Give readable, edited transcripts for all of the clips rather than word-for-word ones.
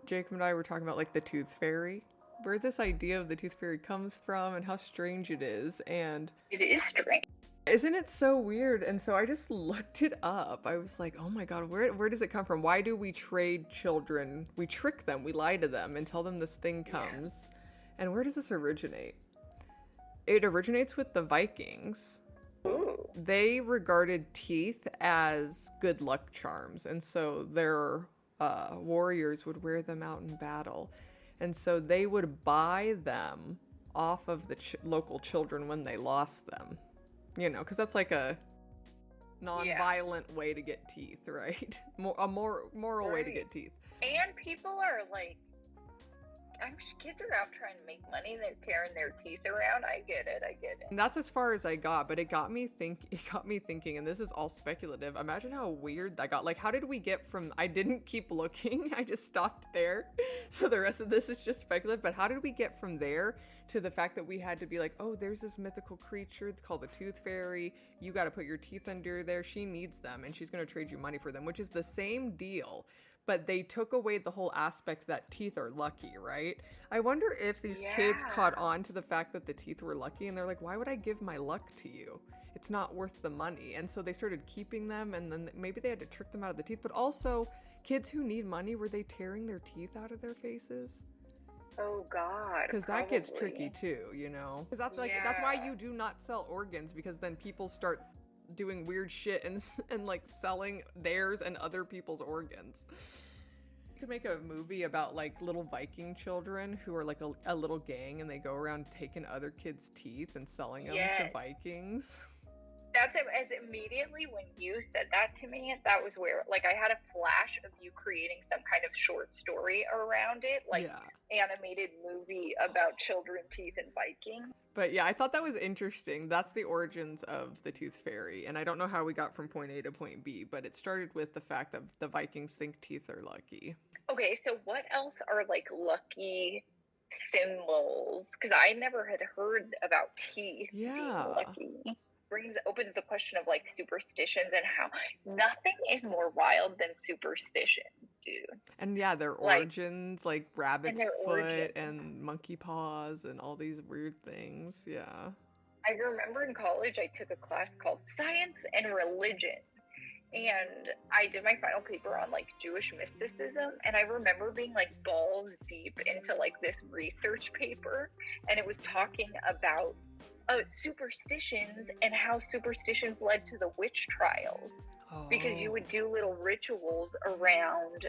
Jacob and I were talking about like the tooth fairy, where this idea of the tooth fairy comes from and how strange it is. And It is strange. isn't it so weird? And so I just looked it up. I was like, oh my God, where does it come from? Why do we trade children? We trick them, we lie to them and tell them this thing comes. Yeah. And where does this originate? It originates with the Vikings. Ooh. They regarded teeth as good luck charms. And so their warriors would wear them out in battle. And so they would buy them off of the local children when they lost them. You know, because that's like a non-violent way to get teeth, right? A more moral way to get teeth. And people are like, kids are out trying to make money. They're carrying their teeth around. I get it. And that's as far as I got, but it got me thinking, and this is all speculative. Imagine how weird that got. Like, how did we get from, I didn't keep looking, I just stopped there. So the rest of this is just speculative, but how did we get from there to the fact that we had to be like, oh, there's this mythical creature called the tooth fairy. You got to put your teeth under there. She needs them and she's going to trade you money for them, which is the same deal. But they took away the whole aspect that teeth are lucky, right? I wonder if these kids caught on to the fact that the teeth were lucky and they're like, why would I give my luck to you? It's not worth the money. And so they started keeping them, and then maybe they had to trick them out of the teeth. But also, kids who need money, were they tearing their teeth out of their faces? Oh God. Because that gets tricky too, you know? Because that's like, that's why you do not sell organs, because then people start doing weird shit and like selling theirs and other people's organs. You could make a movie about like little Viking children who are like a little gang, and they go around taking other kids' teeth and selling them to Vikings. That's it. As immediately when you said that to me, that was where like I had a flash of you creating some kind of short story around it, like animated movie about children, teeth, and Viking. But yeah, I thought that was interesting. That's the origins of the tooth fairy, and I don't know how we got from point A to point B, but it started with the fact that the Vikings think teeth are lucky. Okay, so what else are like lucky symbols? Because I never had heard about teeth being lucky. Opens the question of like superstitions and how nothing is more wild than superstitions, dude. And yeah, their origins, like rabbit's foot and monkey paws and all these weird things. Yeah. I remember in college I took a class called Science and Religion, and I did my final paper on like Jewish mysticism, and I remember being like balls deep into like this research paper, and it was talking about superstitions and how superstitions led to the witch trials, because you would do little rituals around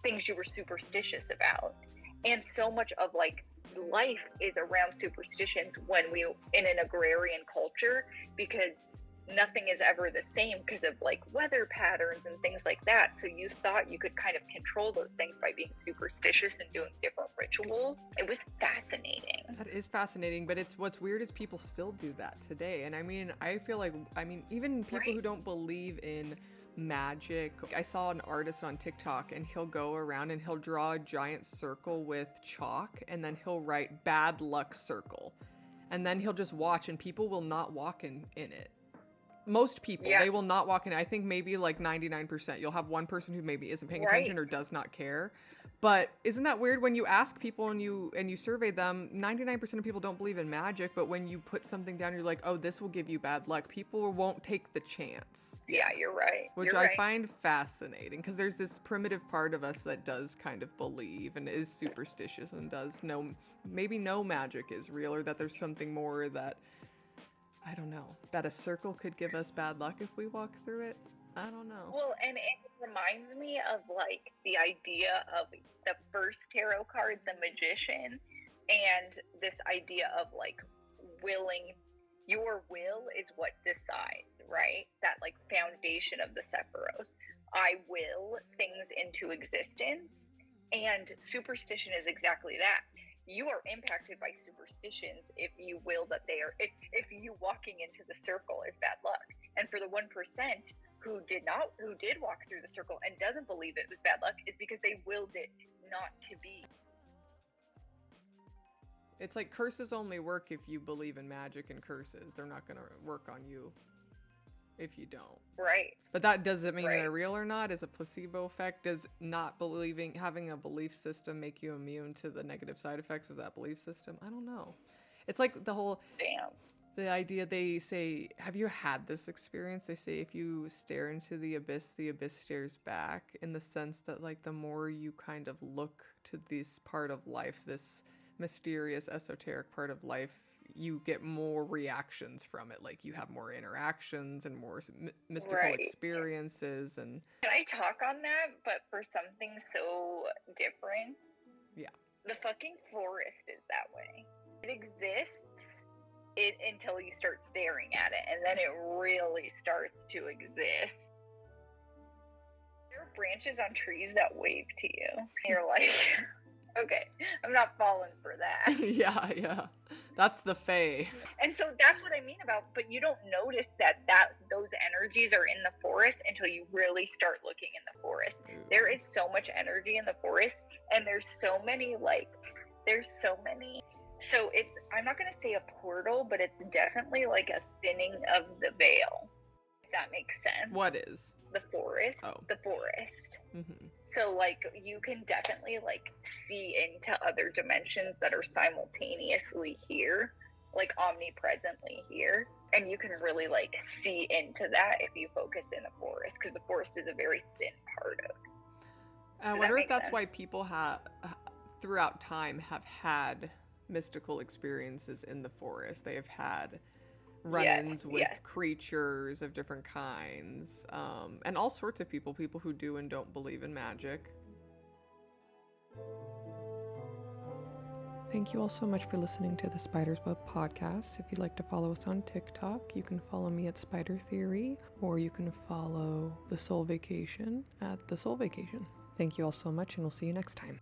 things you were superstitious about, and so much of like life is around superstitions when we in an agrarian culture, because nothing is ever the same because of like weather patterns and things like that. So you thought you could kind of control those things by being superstitious and doing different rituals. It was fascinating. That is fascinating, but what's weird is people still do that today. And I mean, I feel like, even people who don't believe in magic. I saw an artist on TikTok, and he'll go around and he'll draw a giant circle with chalk, and then he'll write bad luck circle. And then he'll just watch, and people will not walk in it. Most people, they will not walk in. I think maybe like 99%. You'll have one person who maybe isn't paying attention or does not care. But isn't that weird when you ask people and you survey them, 99% of people don't believe in magic, but when you put something down, you're like, oh, this will give you bad luck. People won't take the chance. Yeah, you're right. Which I find fascinating, because there's this primitive part of us that does kind of believe and is superstitious and does know, maybe no magic is real, or that there's something more that, I don't know, that a circle could give us bad luck if we walk through it. I don't know. Well, and it reminds me of like the idea of the first tarot card, the Magician, and this idea of like willing, your will is what decides, right? That like foundation of the Sephiros. I will things into existence, and superstition is exactly that. You are impacted by superstitions if you will that they are, if you walking into the circle is bad luck. And for the 1% who did walk through the circle and doesn't believe it was bad luck, is because they willed it not to be. It's like, curses only work if you believe in magic and curses. They're not going to work on you. if you don't. Right. But that doesn't mean Right. they're real or not. Is a placebo effect. Does not believing, having a belief system make you immune to the negative side effects of that belief system? I don't know. It's like the idea they say, have you had this experience? They say if you stare into the abyss stares back, in the sense that like the more you kind of look to this part of life, this mysterious, esoteric part of life, you get more reactions from it. Like you have more interactions and more mystical Right. experiences. And Can I talk on that? But for something so different? yeah. The fucking forest is that way. It exists until you start staring at it, and then it really starts to exist. There are branches on trees that wave to you. And you're like, okay, I'm not falling for that. yeah. That's the Fae. And so that's what I mean about, but you don't notice that those energies are in the forest until you really start looking in the forest. There is so much energy in the forest, and there's so many. So it's, I'm not going to say a portal, but it's definitely like a thinning of the veil, if that makes sense. What is? The forest. Oh. The forest. Mm-hmm. So like you can definitely like see into other dimensions that are simultaneously here, like omnipresently here. And you can really like see into that if you focus in the forest, because the forest is a very thin part of it. I wonder if that's why people have, throughout time, have had mystical experiences in the forest. They have had run-ins with creatures of different kinds, and all sorts of people who do and don't believe in magic. Thank you all so much for listening to the Spider's Web podcast. If you'd like to follow us on TikTok, you can follow me at Spider Theory, or you can follow The Soul Vacation at The Soul Vacation. Thank you all so much, and we'll see you next time.